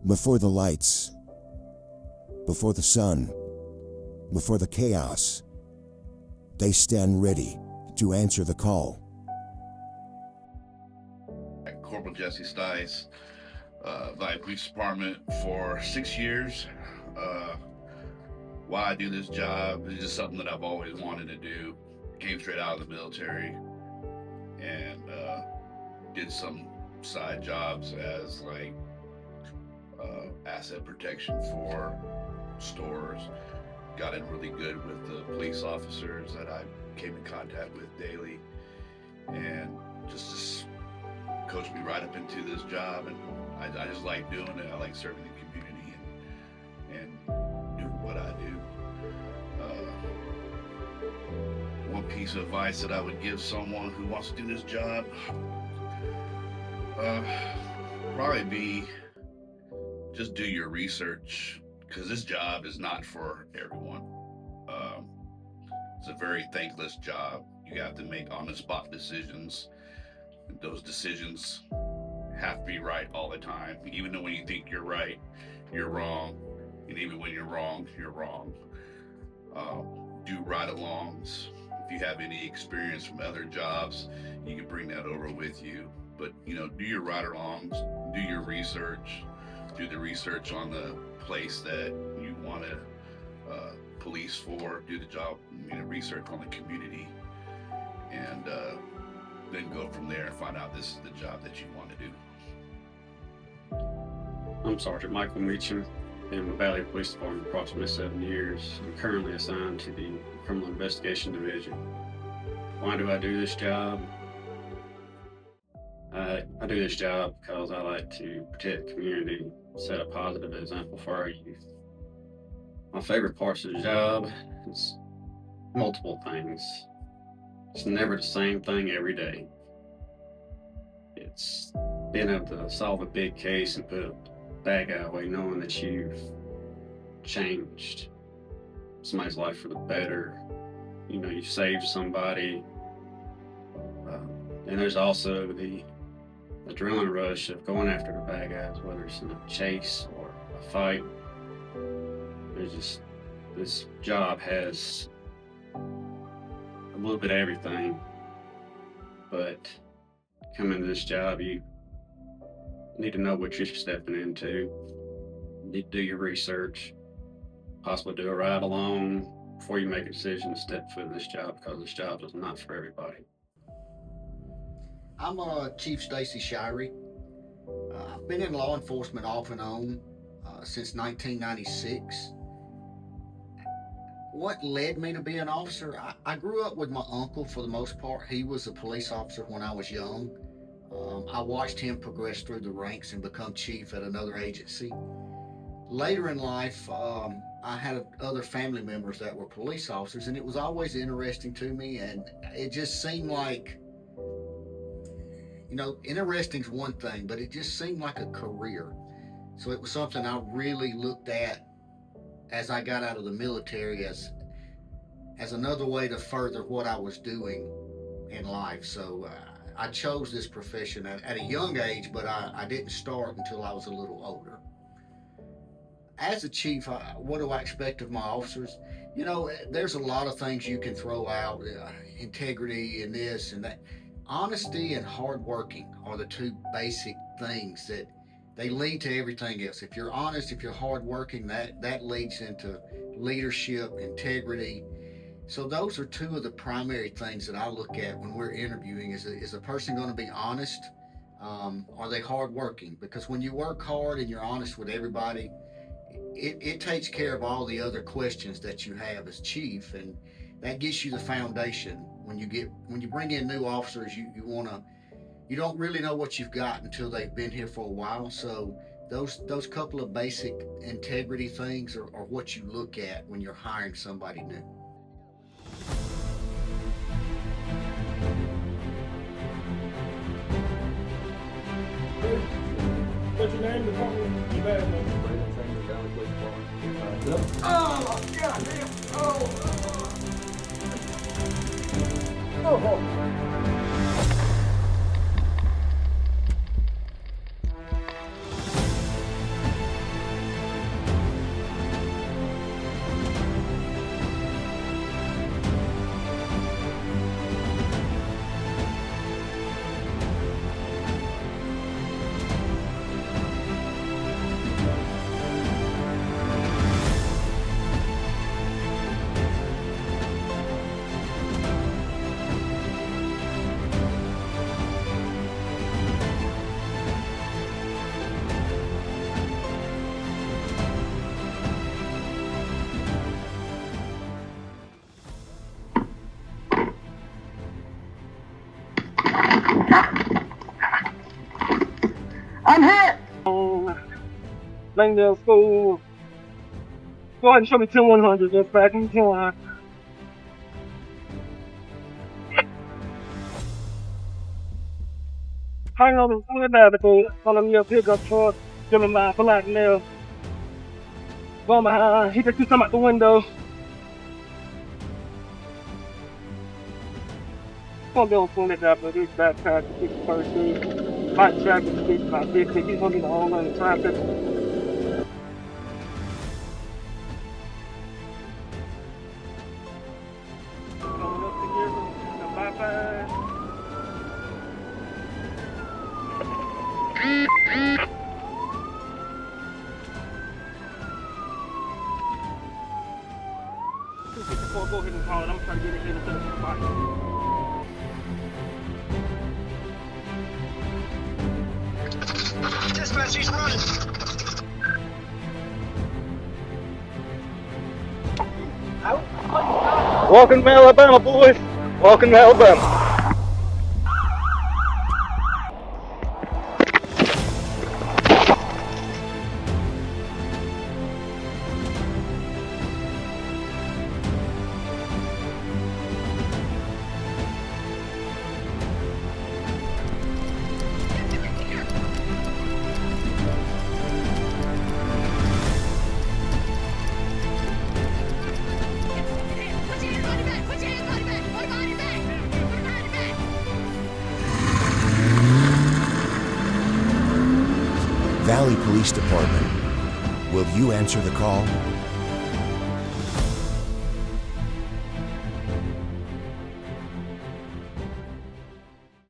Before the lights, before the sun, before the chaos, they stand ready to answer the call. Corporal Jesse Stice, Valley Police Department for 6 years. Why I do this job is just something that I've always wanted to do. Came straight out of the military and did some side jobs as like asset protection for stores. Got in really good with the police officers that I came in contact with daily, and just coached me right up into this job. And I just like doing it. I like serving the community and doing what I do. One piece of advice that I would give someone who wants to do this job, probably be just do your research, because this job is not for everyone. It's a very thankless job. You have to make on-the-spot decisions. Those decisions have to be right all the time. Even though when you think you're right, you're wrong. And even when you're wrong, you're wrong. Do ride-alongs. If you have any experience from other jobs, you can bring that over with you. But, do your ride-alongs, do your research, do the research on the place that you want to police for, do the job, research on the community, and then go from there and find out this is the job that you want to do. I'm Sergeant Michael Meacham in the Valley Police Department approximately 7 years. I'm currently assigned to the Criminal Investigation Division. Why do I do this job? I do this job because I like to protect the community, set a positive example for our youth. My favorite parts of the job is multiple things. It's never the same thing every day. It's being able to solve a big case and put a bad guy away, knowing that you've changed somebody's life for the better. You saved somebody. And there's also the adrenaline rush of going after the bad guys, whether it's in a chase or a fight. This job has a little bit of everything, but coming to this job, you need to know what you're stepping into. You need to do your research, possibly do a ride along before you make a decision to step foot in this job, because this job is not for everybody. I'm Chief Stacy Shirey. I've been in law enforcement off and on since 1996. What led me to be an officer? I grew up with my uncle for the most part. He was a police officer when I was young. I watched him progress through the ranks and become chief at another agency. Later in life, I had other family members that were police officers, and it was always interesting to me, and it just seemed like, interesting's one thing, but it just seemed like a career. So it was something I really looked at as I got out of the military as another way to further what I was doing in life. So I chose this profession at a young age, but I didn't start until I was a little older. As a chief, what do I expect of my officers? There's a lot of things you can throw out, integrity and this and that. Honesty and hardworking are the two basic things that they lead to everything else. If you're honest, if you're hardworking, that leads into leadership, integrity. So those are two of the primary things that I look at when we're interviewing. Is a person going to be honest? Are they hardworking? Because when you work hard and you're honest with everybody, it takes care of all the other questions that you have as chief, and that gives you the foundation. When you bring in new officers, you don't really know what you've got until they've been here for a while. So those couple of basic integrity things are what you look at when you're hiring somebody new. What's your name? You better know. Oh, God damn. Oh. Langdale School. Go ahead and show me 10100, dispatch. 10100. Hang on the navigate on your pickup truck, giving my polite nail. Going behind, he just see something out the window. Gonna be on phone that job, but he's baptized to 61st. Light traffic speeds about 50. He's gonna be the whole line of traffic. Coming up together, the bypass. Go ahead and call it. I'm trying to get it in the spot. Dispatch, he's running. Welcome to Alabama, boys. Welcome to Alabama. Valley Police Department. Will you answer the call?